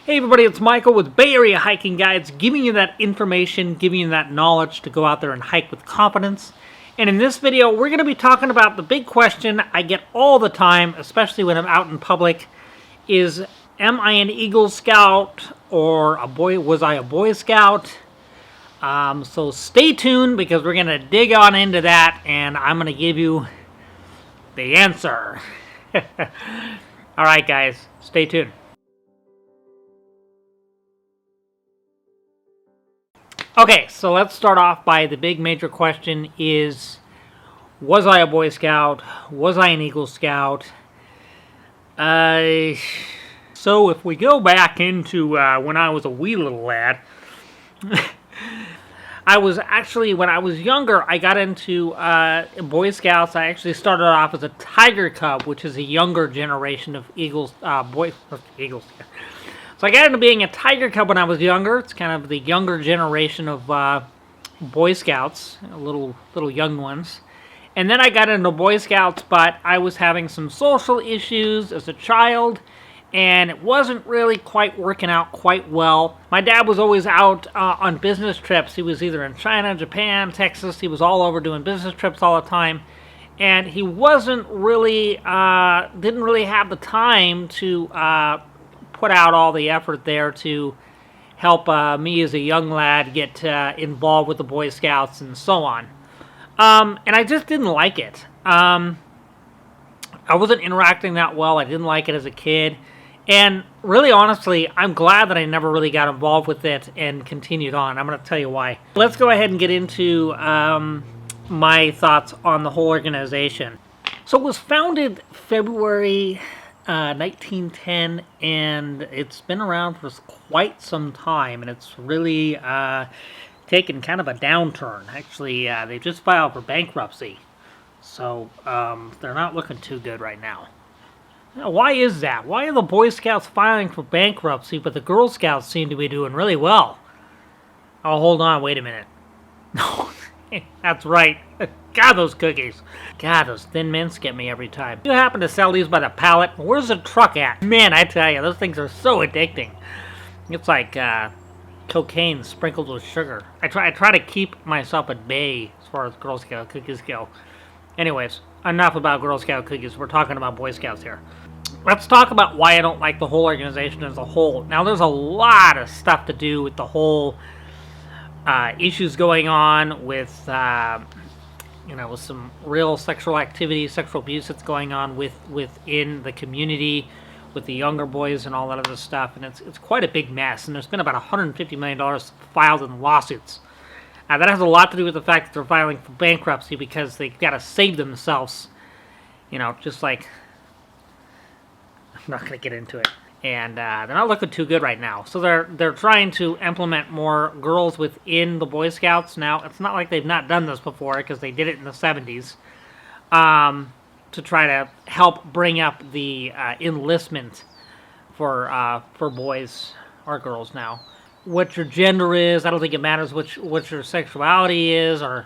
Hey everybody, it's Michael with Bay Area Hiking Guides, giving you that information, giving you that knowledge to go out there and hike with confidence. And in this video, we're going to be talking about the big question I get all the time, especially when I'm out in public, is am I an Eagle Scout or was I a Boy Scout? So stay tuned because we're going to dig on into that and I'm going to give you the answer. Alright guys, stay tuned. Okay, so let's start off by the big major question is, was I a Boy Scout? Was I an Eagle Scout? So if we go back into when I was a wee little lad, when I was younger, I got into Boy Scouts. I actually started off as a Tiger Cub, which is a younger generation of Eagles. So I got into being a Tiger Cub when I was younger. It's kind of the younger generation of Boy Scouts, little young ones. And then I got into Boy Scouts, but I was having some social issues as a child, and it wasn't really quite working out quite well. My dad was always out on business trips. He was either in China, Japan, Texas. He was all over doing business trips all the time. And he wasn't really, didn't really have the time to put out all the effort there to help me as a young lad get involved with the Boy Scouts and so on. And I just didn't like it. I wasn't interacting that well. I didn't like it as a kid. And really, honestly, I'm glad that I never really got involved with it and continued on. I'm going to tell you why. Let's go ahead and get into my thoughts on the whole organization. So it was founded February 1910, and it's been around for quite some time, and it's really taken kind of a downturn. Actually, they just filed for bankruptcy, so they're not looking too good right now. Now, why is that? Why are the Boy Scouts filing for bankruptcy, but the Girl Scouts seem to be doing really well? Oh, hold on, wait a minute. No, that's right. God, those cookies. God, those Thin Mints get me every time. You happen to sell these by the pallet? Where's the truck at? Man, I tell you, those things are so addicting. It's like cocaine sprinkled with sugar. I try to keep myself at bay as far as Girl Scout cookies go. Anyways, enough about Girl Scout cookies. We're talking about Boy Scouts here. Let's talk about why I don't like the whole organization as a whole. Now, there's a lot of stuff to do with the whole issues going on with, with some real sexual activity, sexual abuse that's going on within the community, with the younger boys and all that other stuff, and it's quite a big mess. And there's been about $150 million filed in lawsuits. That has a lot to do with the fact that they're filing for bankruptcy because they've got to save themselves. Just like, I'm not going to get into it. And they're not looking too good right now. So they're trying to implement more girls within the Boy Scouts. Now, it's not like they've not done this before because they did it in the 70s to try to help bring up the enlistment for boys or girls now. What your gender is, I don't think it matters what your sexuality is or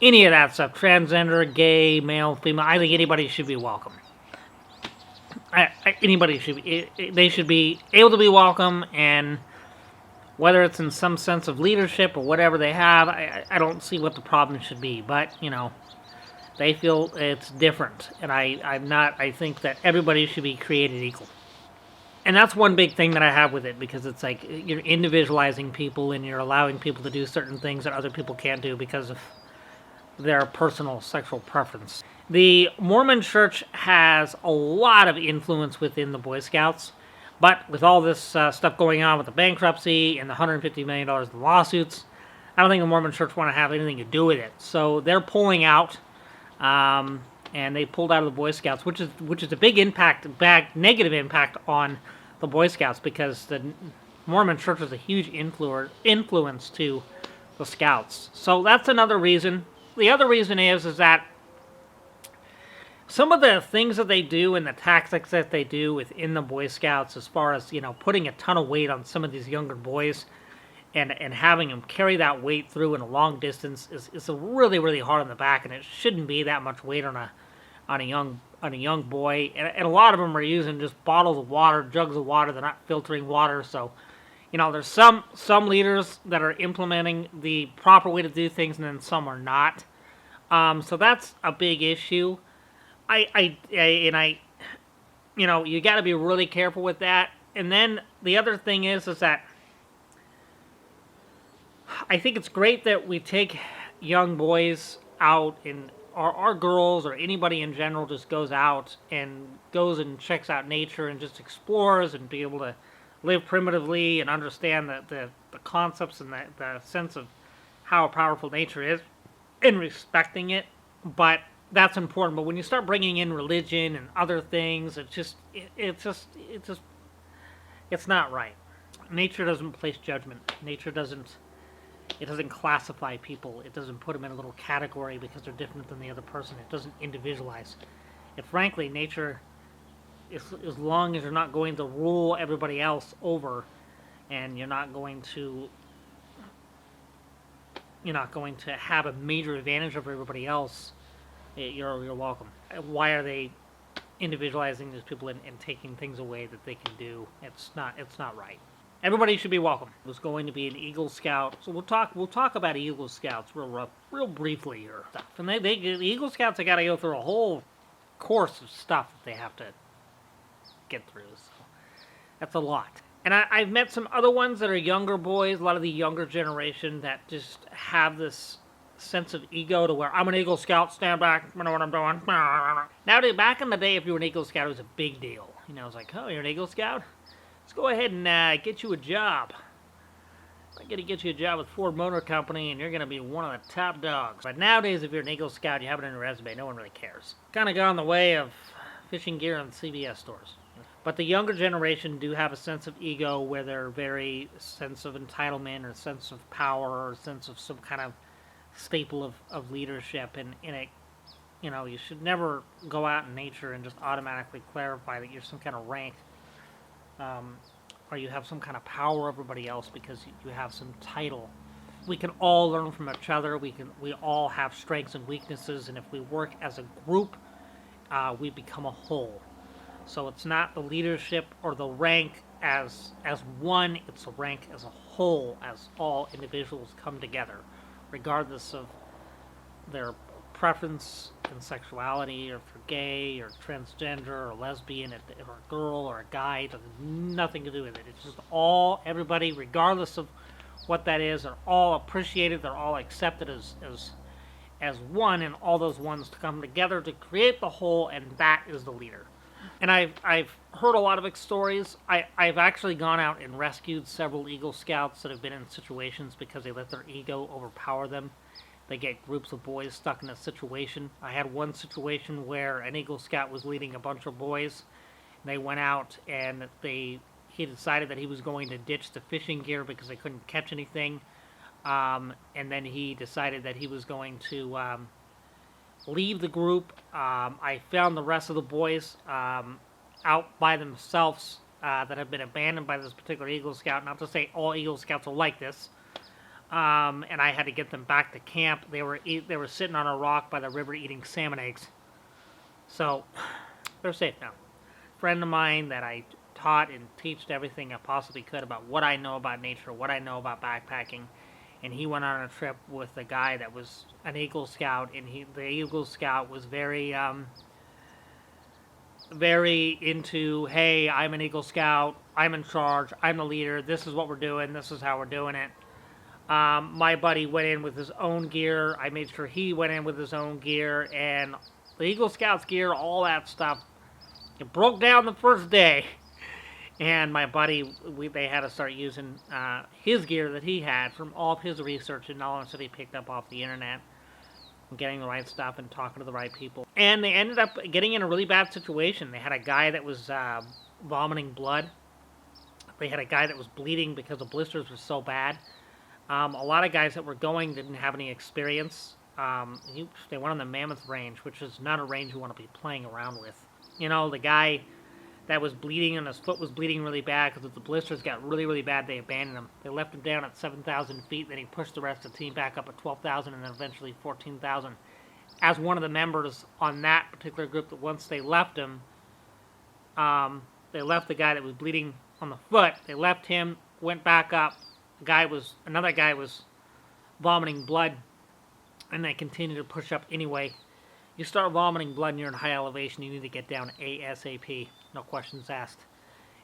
any of that stuff. Transgender, gay, male, female, I think anybody should be welcome. Anybody they should be able to be welcome, and whether it's in some sense of leadership or whatever they have, I don't see what the problem should be. But they feel it's different, and I think that everybody should be created equal. And that's one big thing that I have with it, because it's like you're individualizing people and you're allowing people to do certain things that other people can't do because of their personal sexual preference. The Mormon Church has a lot of influence within the Boy Scouts, but with all this stuff going on with the bankruptcy and the $150 million in lawsuits, I don't think the Mormon Church want to have anything to do with it. So they're pulling out, and they pulled out of the Boy Scouts, which is a big negative impact on the Boy Scouts, because the Mormon Church is a huge influence to the Scouts. So that's another reason. The other reason is that some of the things that they do and the tactics that they do within the Boy Scouts, as far as putting a ton of weight on some of these younger boys and having them carry that weight through in a long distance is really, really hard on the back, and it shouldn't be that much weight on on a young boy, and a lot of them are using just bottles of water, jugs of water. They're not filtering water, so there's some leaders that are implementing the proper way to do things, and then some are not. So that's a big issue. I you got to be really careful with that. And then the other thing is that I think it's great that we take young boys out, and our girls or anybody in general just goes out and goes and checks out nature and just explores and be able to live primitively and understand the concepts and the sense of how powerful nature is and respecting it. But that's important. But when you start bringing in religion and other things, it's not right. Nature doesn't place judgment. Nature doesn't classify people. It doesn't put them in a little category because they're different than the other person. It doesn't individualize. And frankly, nature, as long as you're not going to rule everybody else over, and you're not going to have a major advantage over everybody else, you're welcome. Why are they individualizing these people and taking things away that they can do? It's not right. Everybody should be welcome. It was going to be an Eagle Scout, so we'll talk about Eagle Scouts real briefly here. And the Eagle Scouts, they got to go through a whole course of stuff that they have to get through. So that's a lot. And I've met some other ones that are younger boys, a lot of the younger generation that just have this sense of ego to where I'm an Eagle Scout, stand back, I know what I'm doing. Nowadays, back in the day, if you were an Eagle Scout, it was a big deal. It's like, oh, you're an Eagle Scout? Let's go ahead and get you a job. I'm going to get you a job with Ford Motor Company, and you're going to be one of the top dogs. But nowadays, if you're an Eagle Scout, you have it on your resume, no one really cares. Kind of gone the way of fishing gear in CVS stores. But the younger generation do have a sense of ego where they're very sense of entitlement or sense of power or sense of some kind of staple of leadership. And it, you should never go out in nature and just automatically clarify that you're some kind of rank or you have some kind of power over everybody else because you have some title. We can all learn from each other. We all have strengths and weaknesses, and if we work as a group, we become a whole. So it's not the leadership or the rank as one, it's the rank as a whole, as all individuals come together, regardless of their preference in sexuality, or if you're gay, or transgender, or lesbian, or a girl, or a guy. It has nothing to do with it. It's just everybody, regardless of what that is, are all appreciated, they're all accepted as one, and all those ones to come together to create the whole, and that is the leader. And I've heard a lot of stories. I've actually gone out and rescued several Eagle Scouts that have been in situations because they let their ego overpower them. They get groups of boys stuck in a situation. I had one situation where an Eagle Scout was leading a bunch of boys. They went out and he decided that he was going to ditch the fishing gear because they couldn't catch anything. And then he decided that he was going to leave the group. I found the rest of the boys out by themselves that have been abandoned by this particular Eagle Scout. Not to say all Eagle Scouts are like this. And I had to get them back to camp. They were sitting on a rock by the river eating salmon eggs. So they're safe now. A friend of mine that I taught and teached everything I possibly could about what I know about nature, what I know about backpacking, and he went on a trip with a guy that was an Eagle Scout, and the Eagle Scout was very into, hey, I'm an Eagle Scout, I'm in charge, I'm the leader, this is what we're doing, this is how we're doing it. My buddy went in with his own gear. I made sure he went in with his own gear, and the Eagle Scouts gear, all that stuff, it broke down the first day. And my buddy, they had to start using his gear that he had from all of his research and knowledge that he picked up off the internet, and getting the right stuff and talking to the right people. And they ended up getting in a really bad situation. They had a guy that was vomiting blood. They had a guy that was bleeding because the blisters were so bad. A lot of guys that were going didn't have any experience. They went on the Mammoth Range, which is not a range you want to be playing around with. The guy that was bleeding and his foot was bleeding really bad because the blisters got really, really bad, they abandoned him. They left him down at 7,000 feet, then he pushed the rest of the team back up at 12,000 and then eventually 14,000. as one of the members on that particular group, that once they left him, they left the guy that was bleeding on the foot. They left him, went back up. Another guy was vomiting blood, and they continued to push up anyway. You start vomiting blood and you're in high elevation, you need to get down ASAP. No questions asked.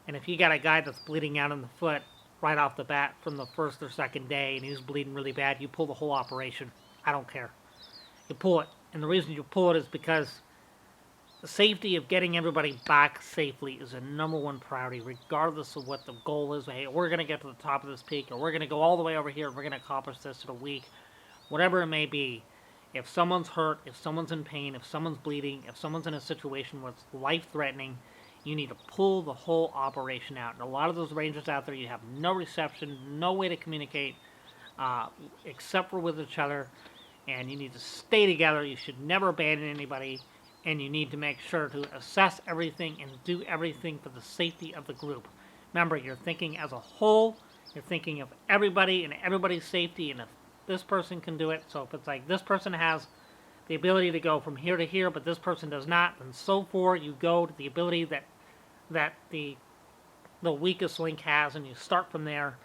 And if you got a guy that's bleeding out in the foot right off the bat from the first or second day and he's bleeding really bad, you pull the whole operation. I don't care. You pull it. And the reason you pull it is because the safety of getting everybody back safely is a #1 priority, regardless of what the goal is. Hey, we're going to get to the top of this peak, or we're going to go all the way over here, and we're going to accomplish this in a week. Whatever it may be, if someone's hurt, if someone's in pain, if someone's bleeding, if someone's in a situation where it's life-threatening, you need to pull the whole operation out. And a lot of those rangers out there, you have no reception, no way to communicate, except for with each other, and you need to stay together. You should never abandon anybody. And you need to make sure to assess everything and do everything for the safety of the group. Remember, you're thinking as a whole, you're thinking of everybody and everybody's safety, and if this person can do it, so if it's like this person has the ability to go from here to here, but this person does not, and so forth, you go to the ability that the weakest link has, and you start from there,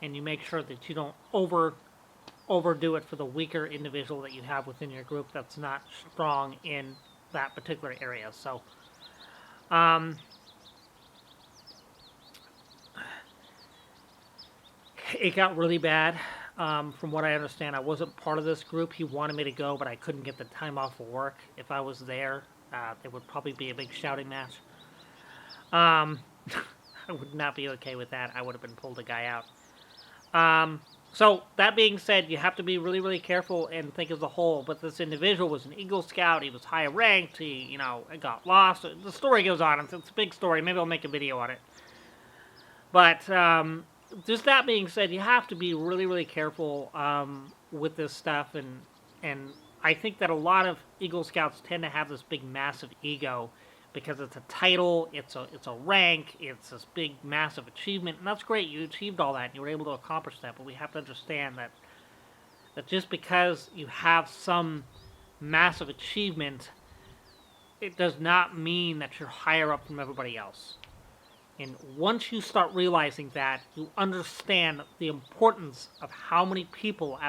and you make sure that you don't overdo it for the weaker individual that you have within your group that's not strong in that particular area. So it got really bad. From what I understand, I wasn't part of this group. He wanted me to go, but I couldn't get the time off of work. If I was there, there would probably be a big shouting match. I would not be okay with that. I would have been pulled the guy out. So, that being said, you have to be really, really careful and think as a whole. But this individual was an Eagle Scout. He was high ranked. He, got lost. The story goes on. It's a big story. Maybe I'll make a video on it. But, just that being said, you have to be really, really careful with this stuff. And I think that a lot of Eagle Scouts tend to have this big, massive ego, because it's a title, it's a rank, it's this big, massive achievement, and that's great. You achieved all that, and you were able to accomplish that, but we have to understand that just because you have some massive achievement, it does not mean that you're higher up from everybody else. And once you start realizing that, you understand the importance of how many people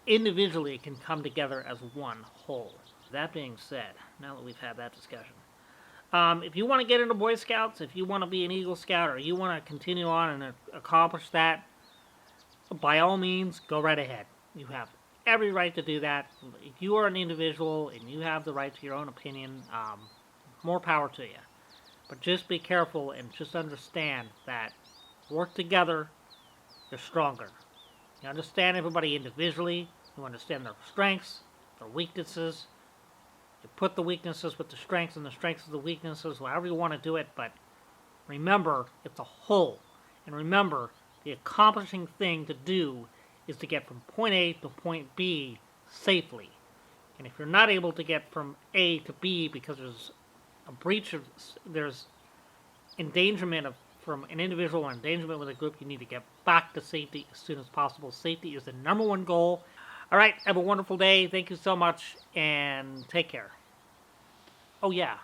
individually can come together as one whole. That being said, now that we've had that discussion, if you want to get into Boy Scouts, if you want to be an Eagle Scout, or you want to continue on and accomplish that, by all means, go right ahead. You have every right to do that. If you are an individual and you have the right to your own opinion, more power to you. But just be careful and just understand that work together, you're stronger. You understand everybody individually. You understand their strengths, their weaknesses. You put the weaknesses with the strengths and the strengths with the weaknesses, however you want to do it, but remember, it's a whole. And remember, the accomplishing thing to do is to get from point A to point B safely. And if you're not able to get from A to B because there's a breach there's endangerment from an individual or endangerment with a group, you need to get back to safety as soon as possible. Safety is the #1 goal. All right, have a wonderful day. Thank you so much, and take care. Oh, yeah,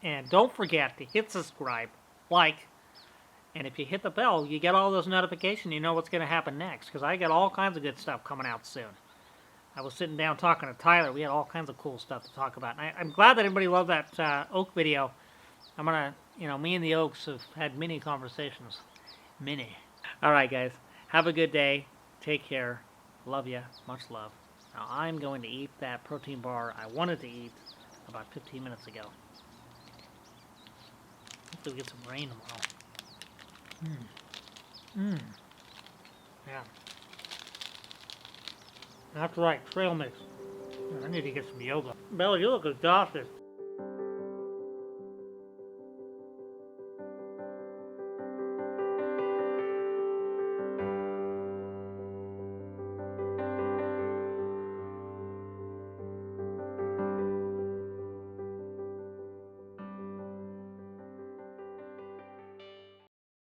and don't forget to hit subscribe, like, and if you hit the bell, you get all those notifications. You know what's going to happen next, because I got all kinds of good stuff coming out soon. I was sitting down talking to Tyler. We had all kinds of cool stuff to talk about. And I'm glad that everybody loved that Oak video. I'm going to, me and the Oaks have had many conversations. Many. All right, guys. Have a good day. Take care. Love you. Much love. Now, I'm going to eat that protein bar I wanted to eat about 15 minutes ago. Hopefully we get some rain tomorrow. Yeah. That's right. Trail mix. I need to get some yoga. Bella, you look exhausted.